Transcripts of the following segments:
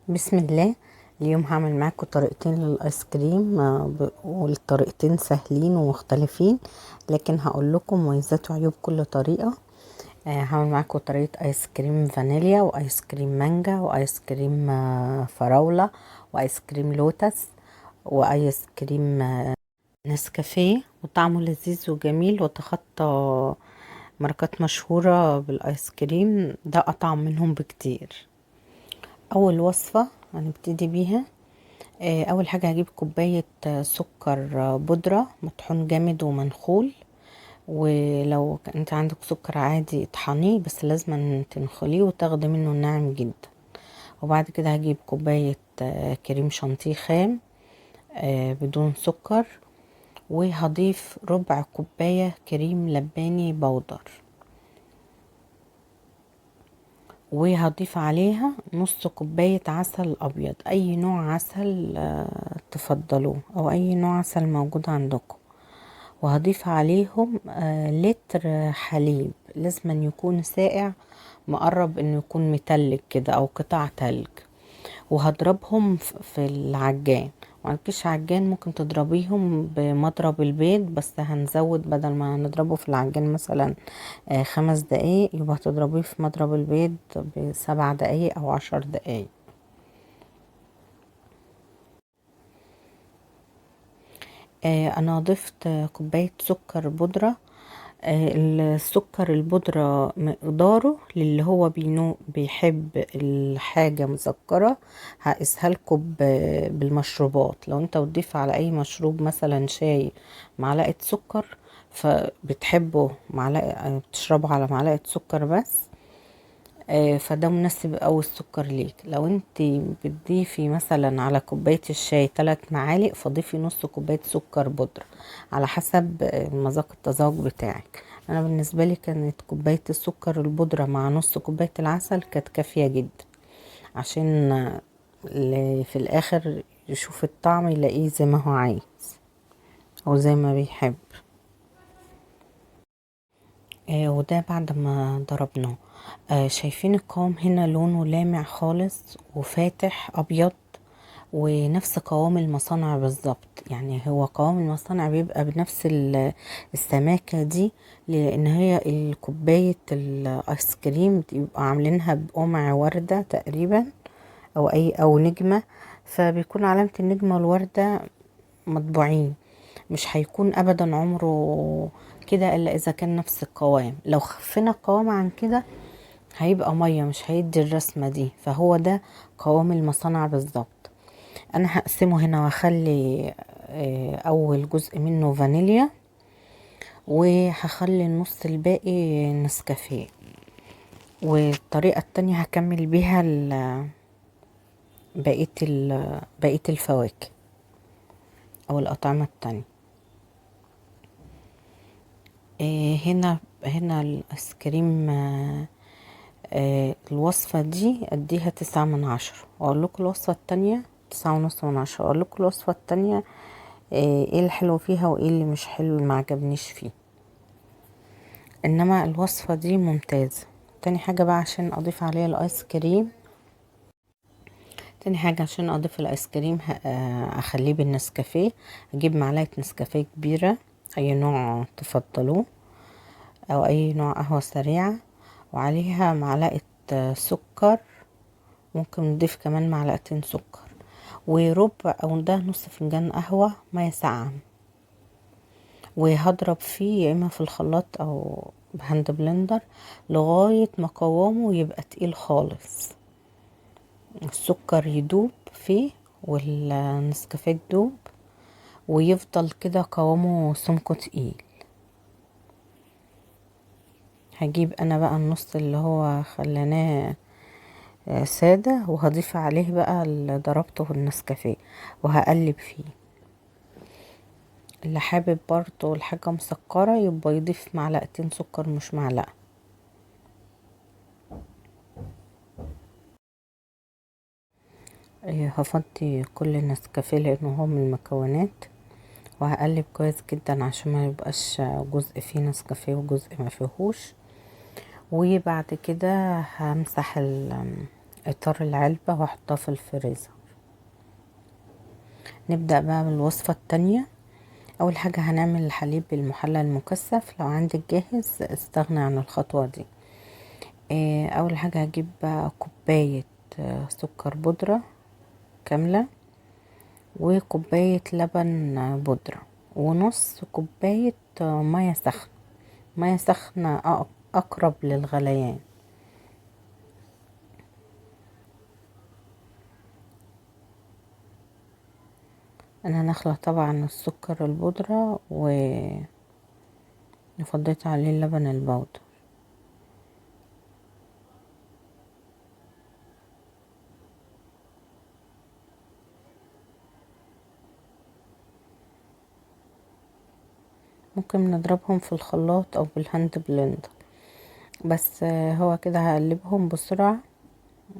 بسم الله. اليوم هعمل معاكم طريقتين للايس كريم، والطريقتين سهلين ومختلفين، لكن هقول لكم مميزات وعيوب كل طريقة. هعمل معاكم طريقة ايس كريم فانيليا، وايس كريم مانجا، وايس كريم فراولة، وايس كريم لوتس، وايس كريم نسكافيه، وطعمه لذيذ وجميل وتخطى ماركات مشهورة بالايس كريم ده، اطعم منهم بكتير. اول وصفة هنبتدي بيها. اول حاجة هجيب كوباية سكر بودرة مطحون جامد ومنخول، ولو انت عندك سكر عادي اطحنيه، بس لازم تنخليه وتاخدي منه ناعم جدا. وبعد كده هجيب كوباية كريم شانتيه خام بدون سكر، وهضيف ربع كوباية كريم لباني بودر، وهضيف عليها نص كوباية عسل أبيض، أي نوع عسل تفضلوه، أو أي نوع عسل موجود عندكم. وهضيف عليهم لتر حليب، لازم أن يكون ساقع، مقرب انه يكون متلج كده او قطع تلج. وهضربهم في العجان، ومعندكيش عجان ممكن تضربيهم بمضرب البيض، بس هنزود بدل ما نضربه في العجان مثلا 5 دقايق، يبقى هتضربيه في مضرب البيض ب7 دقايق او 10 دقايق. انا ضفت كوباية سكر بودرة. السكر البودرة مقداره للي هو بيحب الحاجة مسكرة. هقيسها لكم بالمشروبات. لو انت بتضيف على اي مشروب مثلا شاي معلقة سكر، فبتحبه معلقة، بتشربه على معلقة سكر بس، فده مناسب اوي السكر ليك. لو انت بتضيفي مثلا على كوباية الشاي 3 معالق، فضيفي نص كوباية سكر بودرة على حسب مذاق التذوق بتاعك. انا بالنسبة لي كانت كوباية السكر البودرة مع نص كوباية العسل كانت كافية جدا، عشان اللي في الاخر يشوف الطعم يلاقيه زي ما هو عايز او زي ما بيحب. وده بعد ما ضربناه. شايفين القوام هنا لونه لامع خالص وفاتح ابيض، ونفس قوام المصانع بالظبط. يعني هو قوام المصانع بيبقى بنفس السماكة دي، لان هي الكوباية الايس كريم بيبقى عاملينها بقمع وردة تقريبا، او نجمة، فبيكون علامة النجمة والوردة مطبوعين. مش هيكون ابدا عمره كده الا اذا كان نفس القوام. لو خفينا القوام عن كده هيبقى ميه، مش هيدي الرسمه دي. فهو ده قوام المصانع بالظبط. انا هقسمه هنا واخلي اول جزء منه فانيليا، وهخلي النص الباقي نسكافيه. والطريقه التانية هكمل بيها بقيه الفواكه او الاطعمه التانية. هنا الايس كريم، الوصفة دي اديها 9 من 10، واقول لكم الوصفة التانية 9.5 من 10، واقول لكم الوصفة التانية ايه الحلو فيها وايه اللي مش حلو اللي معجبنيش فيه. انما الوصفة دي ممتازة. تاني حاجة بقى عشان اضيف عليها الايس كريم، تاني حاجة عشان اضيف الايس كريم اخليه بالنسكافيه. اجيب معلقة نسكافيه كبيرة، اي نوع تفضلوه، او اي نوع قهوة سريعة، وعليها معلقة سكر، ممكن نضيف كمان معلقتين سكر، وربع او ده نص فنجان قهوة مية ساقعة. وهضرب فيه يا اما في الخلاط او بهاند بلندر لغاية ما قوامه يبقى تقيل خالص، السكر يدوب فيه والنسكافيه يدوب، ويفضل كده قوامه سمكه تقيل. هجيب انا بقى النص اللي هو خليناه سادة، وهضيف عليه بقى اللي ضربته في النسكافيه، وهقلب فيه. اللي حابب برضو الحاجة مسكرة يبقى يضيف معلقتين سكر مش معلقة. هفضي كل النسكافيه لانه هو من المكونات، وهقلب كويس جدا عشان ما يبقاش جزء فيه نسكافيه وجزء ما فيهوش. وبعد كده همسح اطار العلبة واحطها في الفريزر. نبدأ بقى بالوصفة التانية. اول حاجة هنعمل الحليب المحلى المكثف. لو عندك جاهز استغنى عن الخطوة دي. اول حاجة هجيب بقى كوباية سكر بودرة كاملة، وكوباية لبن بودرة، ونص كوباية مية سخنة. مية سخنة اقرب للغليان. انا نخلة طبعا السكر البودرة وفضيت عليه اللبن البودر. ممكن نضربهم في الخلاط او بالهاند بلندر، بس هو كده هقلبهم بسرعة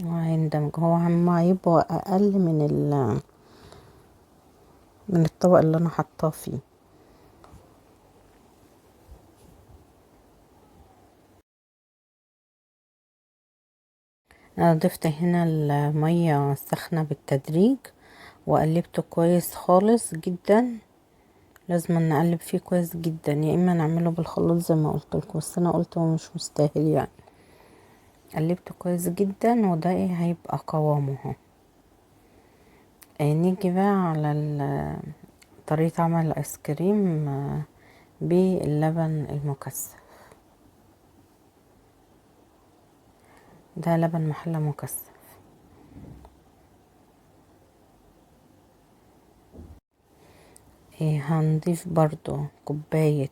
وهيندمج. هو عم يبقى اقل من الطبق اللي انا حطاه فيه. انا ضفت هنا المية السخنة بالتدريج وقلبته كويس خالص جدا. لازم نقلب فيه كويس جدا، يا اما نعمله بالخلاط زي ما قلت لكم، بس انا قلت هو مش مستاهل يعني. قلبته كويس جدا وده هيبقى قوامه اهو. نيجي بقى على طريقة عمل الايس كريم باللبن المكثف. ده لبن محلى مكثف. هنضيف برضو كوباية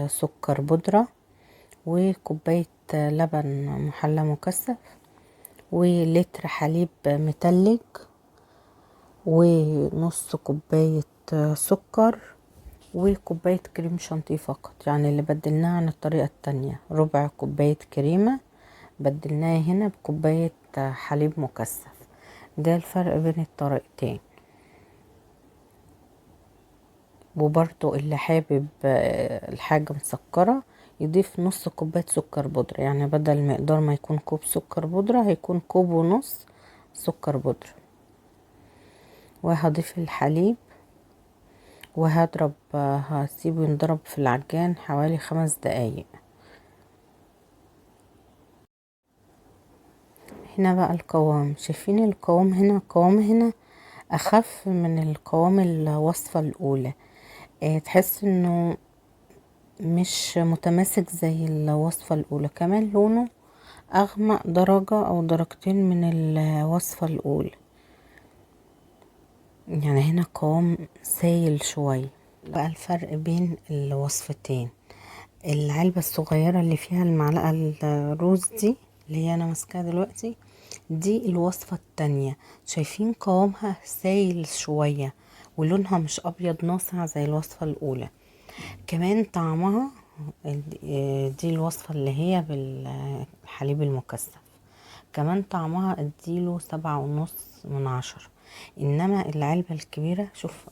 سكر بودرة، وكوباية لبن محلى مكثف، ولتر حليب متلج، ونص كوباية سكر، وكوباية كريم شانتيه فقط. يعني اللي بدلناه عن الطريقة التانية ربع كوباية كريمة، بدلناه هنا بكوباية حليب مكثف. ده الفرق بين الطريقتين. وبرضو اللي حابب الحاجة مسكرة يضيف نص كوباية سكر بودرة، يعني بدل مقدار ما يكون كوب سكر بودرة هيكون كوب ونص سكر بودرة. وهضيف الحليب وهضرب، هسيبه ينضرب في العجان حوالي 5 دقايق. هنا بقى القوام، شايفين القوام هنا؟ القوام هنا اخف من القوام الوصفة الاولى. تحس انه مش متماسك زي الوصفة الاولى. كمان لونه اغمق درجة او درجتين من الوصفة الاولى. يعني هنا قوام سايل شوية. بقى الفرق بين الوصفتين، العلبة الصغيرة اللي فيها المعلقة الروز دي اللي هي انا ماسكاها دلوقتي، دي الوصفة التانية. شايفين قوامها سايل شوية ولونها مش ابيض ناصع زي الوصفة الاولى. كمان طعمها، دي الوصفة اللي هي بالحليب المكثف، كمان طعمها اديله 7.5 من 10. انما العلبة الكبيرة شوف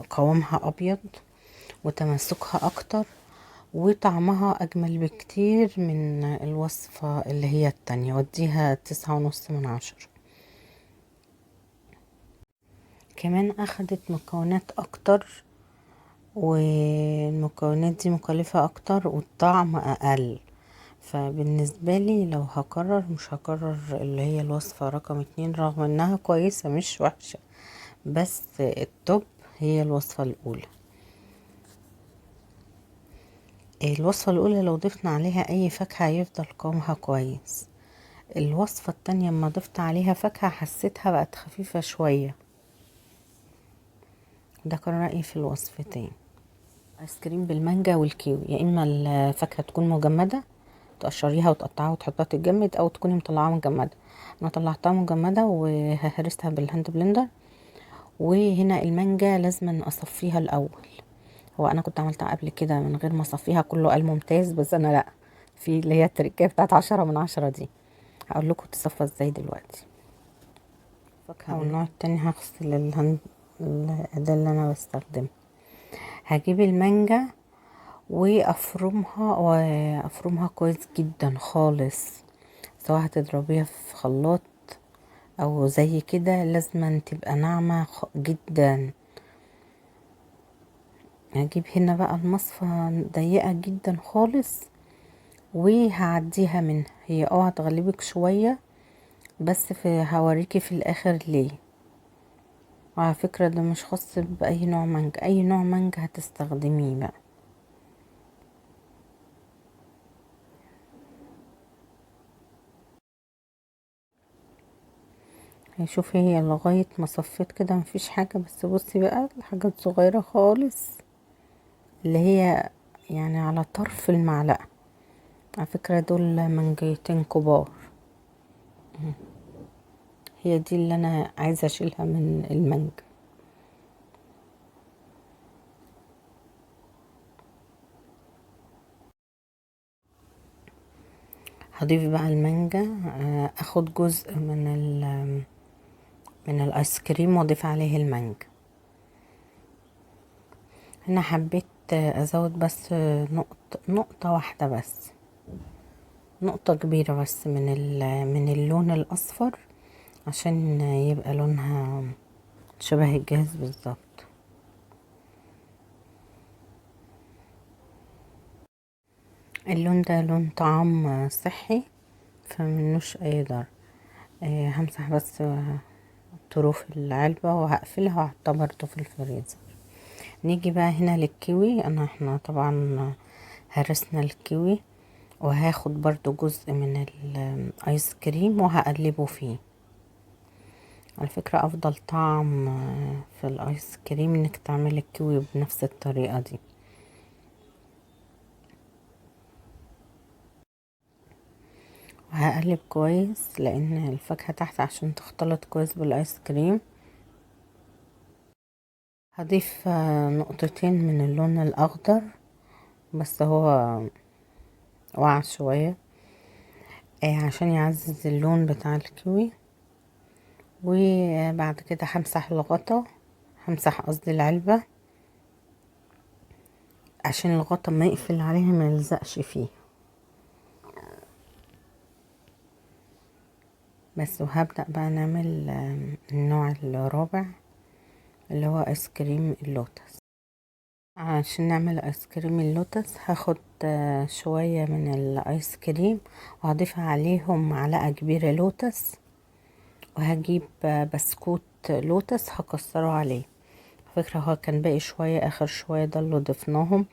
قوامها ابيض وتماسكها اكتر وطعمها اجمل بكتير من الوصفة اللي هي التانية، وديها 9.5 من 10. كمان اخدت مكونات اكتر، والمكونات دي مكلفة اكتر والطعم اقل. فبالنسبة لي لو هكرر مش هكرر اللي هي الوصفة رقم 2، رغم انها كويسة مش وحشة، بس التوب هي الوصفة الاولى. الوصفة الاولى لو ضفنا عليها اي فاكهة هيفضل قوامها كويس. الوصفة التانية اما ضفت عليها فاكهة حسيتها بقت خفيفة شوية. ده كان رأيي في الوصفتين. ايس كريم بالمانجا والكيوي، يا اما الفاكهة تكون مجمدة تقشريها وتقطعها وتحطها تتجمد، او تكوني مطلعاها مجمدة. انا طلعتها مجمدة وهرستها بالهاند بلندر. وهنا المانجا لازم اصفيها الاول. هو انا كنت عملتها قبل كده من غير ما اصفيها، كله قال ممتاز، بس انا لا، في اللي هي التركية بتاعت 10 من 10 دي. هقول لكم تصفى ازاي دلوقتي. فاكهة والنوع التاني هغسل الأداة اللي انا بستخدمها. هجيب المانجا وافرمها كويس جدا خالص، سواء هتضربيها في خلاط او زي كده لازم تبقى ناعمة جدا. هجيب هنا بقى المصفى ضيقة جدا خالص وهعديها منها. هي هتغلبك شوية بس هوريكي في الاخر ليه. وعلى فكرة ده مش خاص بأي نوع مانجا، أي نوع مانجا هتستخدميه بقى. شوفي هي لغاية ما صفيت كده مفيش حاجة، بس بصي بقى الحاجات صغيرة خالص اللي هي يعني على طرف المعلقة. على فكرة دول مانجيتين كبار. هي دي اللي أنا عايزة أشيلها من المانجا. هضيف بقى المانجا، اخد جزء من الايس كريم واضيف عليه المانجا. هنا حبيت ازود بس نقطة واحدة بس، نقطة كبيرة بس من اللون الاصفر عشان يبقى لونها شبه الجاهز بالظبط. اللون ده لون طعام صحي فمنوش اي ضرر. همسح بس طروف العلبة وهقفلها وهحطها برضه في الفريزر. نيجي بقى هنا للكيوي. احنا طبعا هرسنا الكيوي وهاخد برضو جزء من الايس كريم وهقلبه فيه. على فكرة افضل طعم في الايس كريم انك تعمل الكيوي بنفس الطريقة دي. وهقلب كويس لان الفاكهة تحت عشان تختلط كويس بالايس كريم. هضيف نقطتين من اللون الاخضر بس هو وقع شوية عشان يعزز اللون بتاع الكيوي. وبعد كده همسح الغطا، همسح قصدي العلبة عشان الغطا ما يقفل عليها ما يلزقش فيه بس. وهبدأ بقى نعمل النوع الرابع اللي هو ايس كريم اللوتس. عشان نعمل ايس كريم اللوتس هاخد شوية من الايس كريم وهضيف عليهم معلقة كبيرة لوتس، وهجيب بسكوت لوتس هكسره عليه. فكرة هو كان باقي شوية، اخر شوية ده اللي ضفناهم.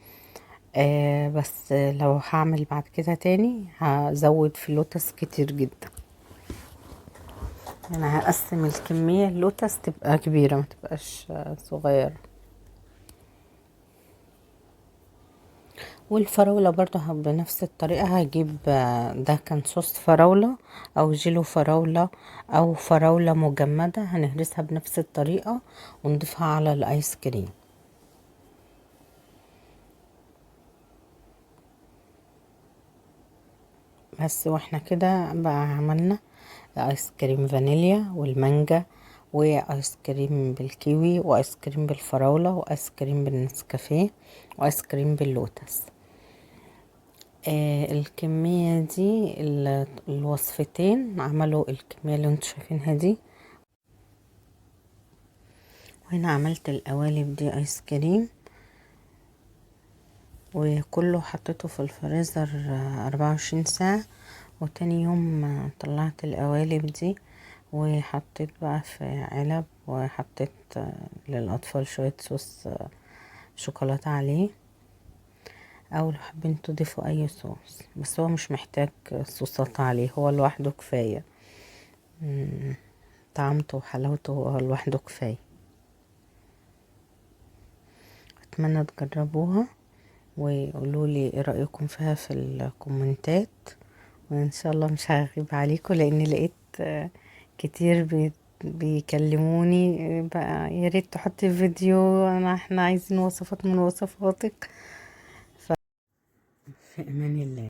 بس لو هعمل بعد كده تاني هزود في اللوتس كتير جدا. انا هقسم الكمية اللوتس تبقى كبيرة ما تبقاش صغيرة. والفراولة برضو بنفس الطريقة هجيب ده كان صوص فراولة او جيلو فراولة او فراولة مجمدة، هنهرسها بنفس الطريقة ونضيفها على الايس كريم. بس واحنا كده بقى عملنا ايس كريم فانيليا والمانجا وايس كريم بالكيوي وايس كريم بالفراولة وايس كريم بالنسكافيه وايس كريم باللوتس. الكمية دي الوصفتين عملوا الكمية اللي انتوا شايفينها دي. وهنا عملت القوالب دي ايس كريم وكله حطيته في الفريزر 24 ساعة. وتاني يوم طلعت القوالب دي وحطيت بقى في علب وحطيت للأطفال شوية صوص شوكولاتة عليه، او لو حابين تضيفوا اي صوص بس هو مش محتاج صوصات عليه، هو لوحده كفاية. طعمته وحلاوته هو لوحده كفاية. اتمنى تجربوها وقولولي ايه رأيكم فيها في الكومنتات. وان شاء الله مش هغيب عليكم لاني لقيت كتير بيكلموني بقى يا ريت تحطي فيديو، احنا عايزين وصفات من وصفاتك. في امان الله.